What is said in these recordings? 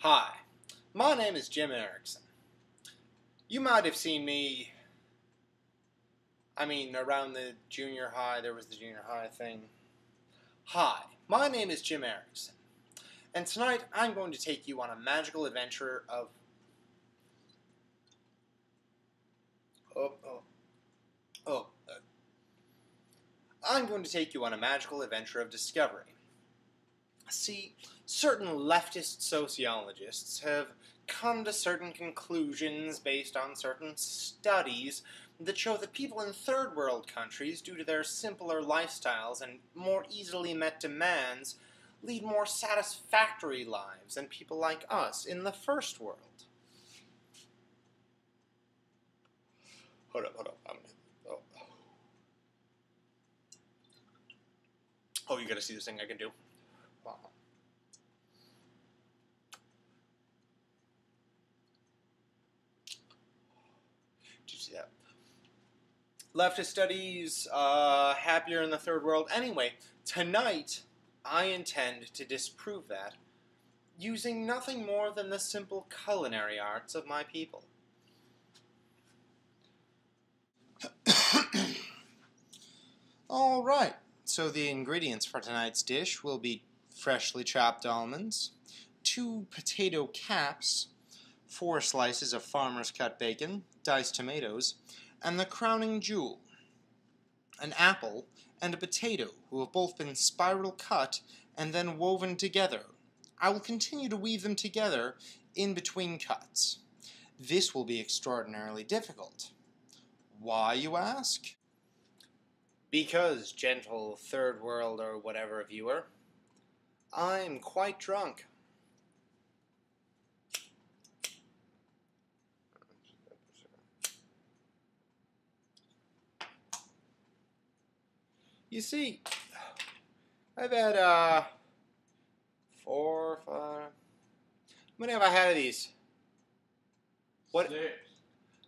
Hi, my name is Jim Erickson. You might have seen me, around the junior high, there was the junior high thing. Hi, my name is Jim Erickson, and tonight I'm going to take you on a magical adventure of... I'm going to take you on a magical adventure of discovery. See, certain leftist sociologists have come to certain conclusions based on certain studies that show that people in third world countries, due to their simpler lifestyles and more easily met demands, lead more satisfactory lives than people like us in the first world. Hold up. Oh, you gotta see this thing I can do. Wow. Did you see that? Leftist studies, happier in the third world. Anyway, tonight I intend to disprove that using nothing more than the simple culinary arts of my people. Alright, so the ingredients for tonight's dish will be freshly chopped almonds, 2 potato caps, 4 slices of farmer's cut bacon, diced tomatoes, and the crowning jewel, an apple and a potato who have both been spiral cut and then woven together. I will continue to weave them together in between cuts. This will be extraordinarily difficult. Why, you ask? Because, gentle third world or whatever viewer, I'm quite drunk. You see, I've had 4, 5... How many have I had of these? What? 6.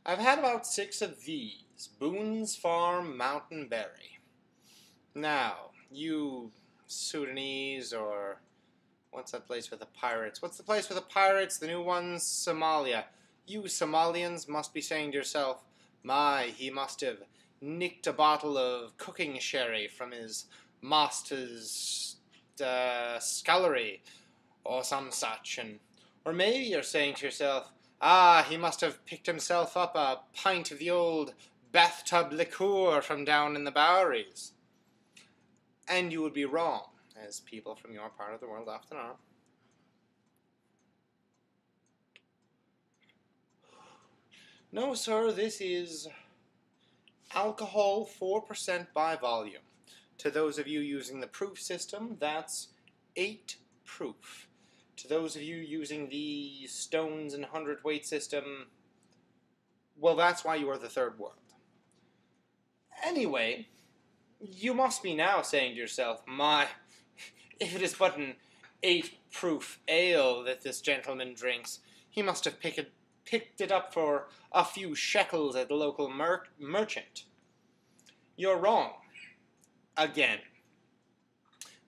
I've had about 6 of these. Boone's Farm Mountain Berry. Now, you Sudanese or... What's that place with the pirates? What's the place with the pirates? The new one's Somalia. You Somalians must be saying to yourself, my, he must have nicked a bottle of cooking sherry from his master's scullery or some such. Or maybe you're saying to yourself, ah, he must have picked himself up a pint of the old bathtub liqueur from down in the Boweries. And you would be wrong, as people from your part of the world often are. No, sir, this is alcohol 4% by volume. To those of you using the proof system, that's 8 proof. To those of you using the stones and hundredweight system, well, that's why you are the third world. Anyway, you must be now saying to yourself, my, if it is but an 8 proof ale that this gentleman drinks, he must have picked it up for a few shekels at the local merchant. You're wrong. Again.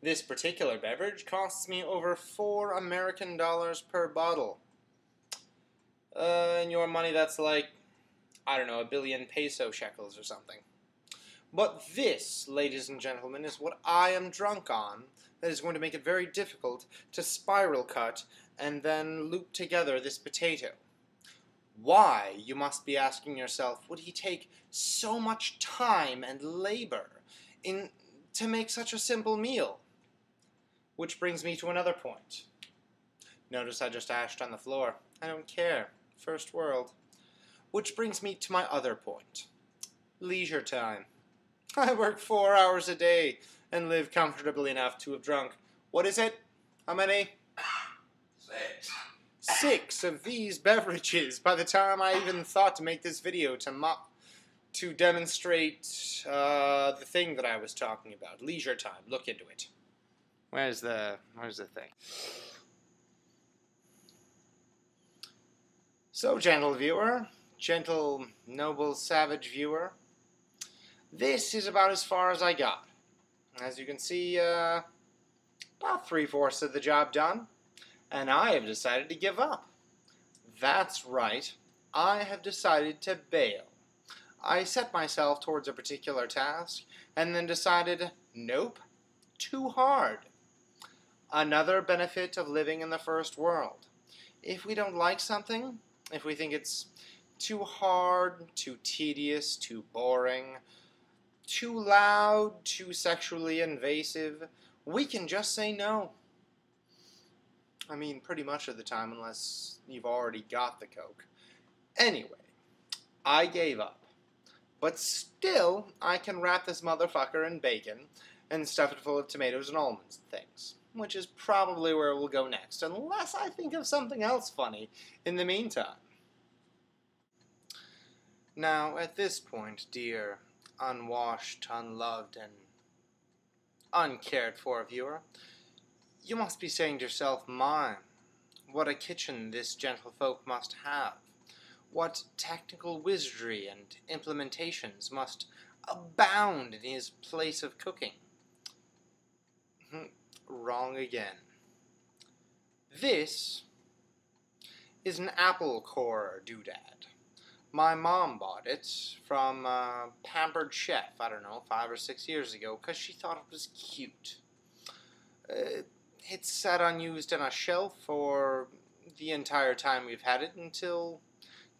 This particular beverage costs me over $4 American per bottle. In your money, that's like, I don't know, 1 billion peso shekels or something. But this, ladies and gentlemen, is what I am drunk on that is going to make it very difficult to spiral cut and then loop together this potato. Why, you must be asking yourself, would he take so much time and labor to make such a simple meal? Which brings me to another point. Notice I just ashed on the floor. I don't care. First world. Which brings me to my other point. Leisure time. I work 4 hours a day and live comfortably enough to have drunk. What is it? How many? 6. 6 of these beverages by the time I even thought to make this video to demonstrate the thing that I was talking about. Leisure time. Look into it. Where's the thing? So, gentle viewer, gentle, noble, savage viewer, this is about as far as I got. As you can see, about 3/4 of the job done. And I have decided to give up. That's right. I have decided to bail. I set myself towards a particular task, and then decided, nope, too hard. Another benefit of living in the first world. If we don't like something, if we think it's too hard, too tedious, too boring, too loud, too sexually invasive, we can just say no. I mean, pretty much of the time, unless you've already got the Coke. Anyway, I gave up. But still, I can wrap this motherfucker in bacon and stuff it full of tomatoes and almonds and things, which is probably where we'll go next, unless I think of something else funny in the meantime. Now, at this point, dear unwashed, unloved, and uncared for viewer, you must be saying to yourself, my, what a kitchen this gentlefolk must have. What technical wizardry and implementations must abound in his place of cooking. Wrong again. This is an apple core doodad. My mom bought it from a pampered chef, I don't know, 5 or 6 years ago, because she thought it was cute. It's sat unused on a shelf for the entire time we've had it until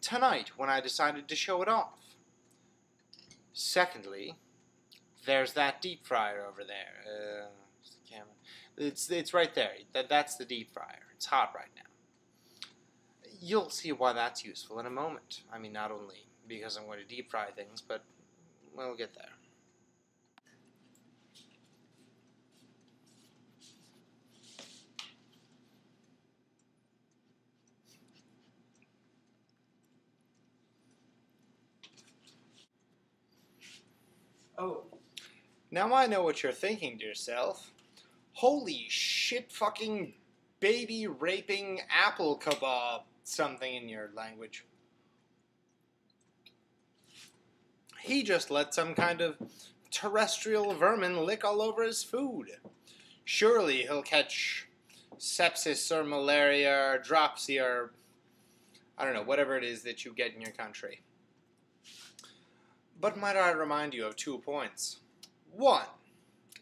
tonight when I decided to show it off. Secondly, there's that deep fryer over there. It's right there. That's the deep fryer. It's hot right now. You'll see why that's useful in a moment. I mean, not only because I'm going to deep fry things, but we'll get there. Oh. Now I know what you're thinking to yourself. Holy shit fucking baby raping apple kebab something in your language. He just let some kind of terrestrial vermin lick all over his food. Surely he'll catch sepsis or malaria or dropsy or I don't know, whatever it is that you get in your country. But might I remind you of 2 points. 1.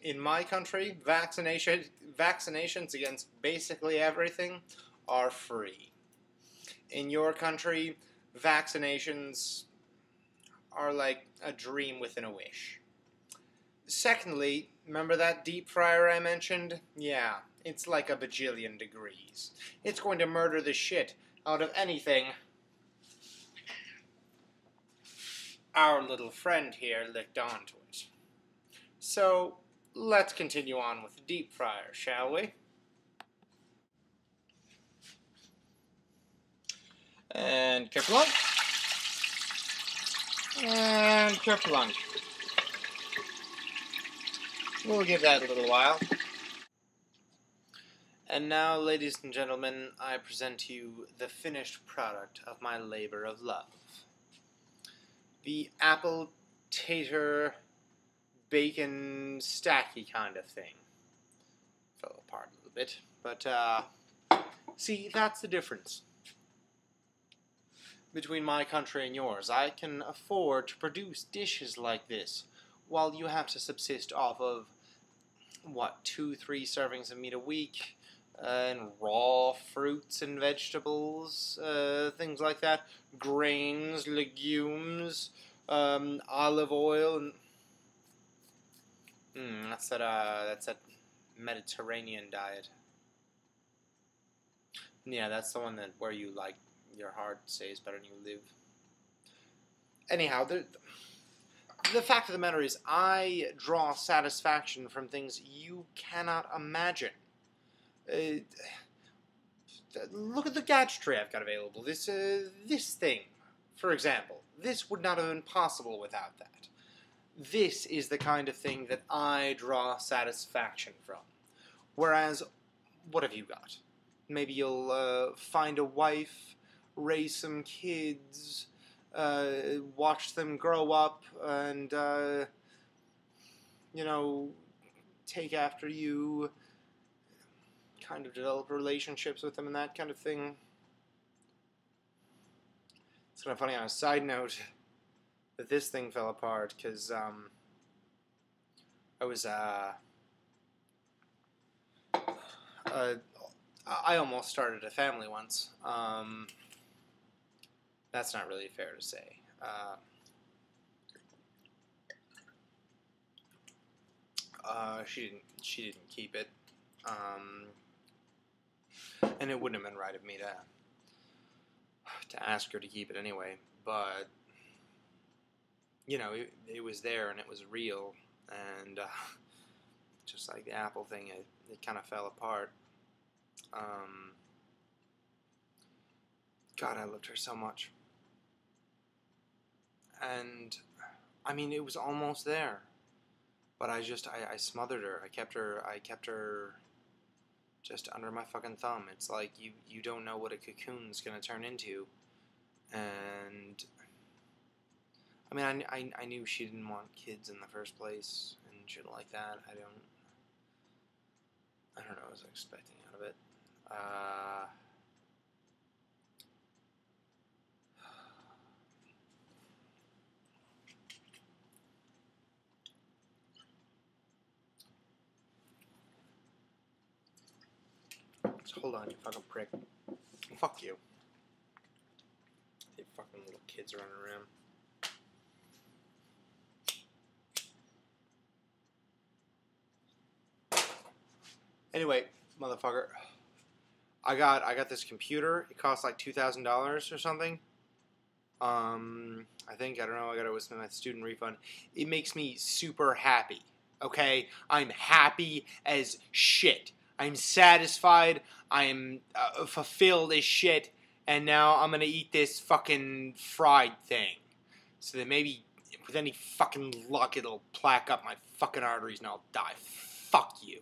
In my country, vaccinations against basically everything are free. In your country, vaccinations are like a dream within a wish. Secondly, remember that deep fryer I mentioned? Yeah, it's like a bajillion degrees. It's going to murder the shit out of anything our little friend here licked onto it. So, let's continue on with the deep fryer, shall we? And kerplunk. And kerplunk. We'll give that a little while. And now, ladies and gentlemen, I present to you the finished product of my labor of love. The apple tater bacon stacky kind of thing. Fell apart a little bit, but see, that's the difference between my country and yours. I can afford to produce dishes like this, while you have to subsist off of, what, 2-3 servings of meat a week, and raw fruits and vegetables, things like that, grains, legumes, olive oil, and that's that Mediterranean diet. Yeah, that's the one where you like your heart stays better than you live. Anyhow, the fact of the matter is, I draw satisfaction from things you cannot imagine. Look at the gadgetry I've got available. This thing, for example. This would not have been possible without that. This is the kind of thing that I draw satisfaction from. Whereas, what have you got? Maybe you'll find a wife, raise some kids, watch them grow up, and, take after you, kind of develop relationships with them and that kind of thing. It's kind of funny on a side note that this thing fell apart because I almost started a family once. That's not really fair to say. She didn't keep it, and it wouldn't have been right of me to ask her to keep it anyway. But you know, it was there and it was real, and just like the Apple thing, it kind of fell apart. God, I loved her so much, and I mean, it was almost there. But I smothered her. I kept her just under my fucking thumb. It's like you don't know what a cocoon's gonna turn into. And I mean, I knew she didn't want kids in the first place and shit like that. I don't know what I was expecting out of it. Just hold on, you fucking prick. Fuck you. You fucking little kids running around. Anyway, motherfucker, I got this computer. It cost like $2,000 or something. I think, I don't know, I got it with my student refund. It makes me super happy. Okay, I'm happy as shit. I'm satisfied. I'm fulfilled as shit. And now I'm gonna eat this fucking fried thing. So that maybe with any fucking luck it'll plaque up my fucking arteries and I'll die. Fuck you.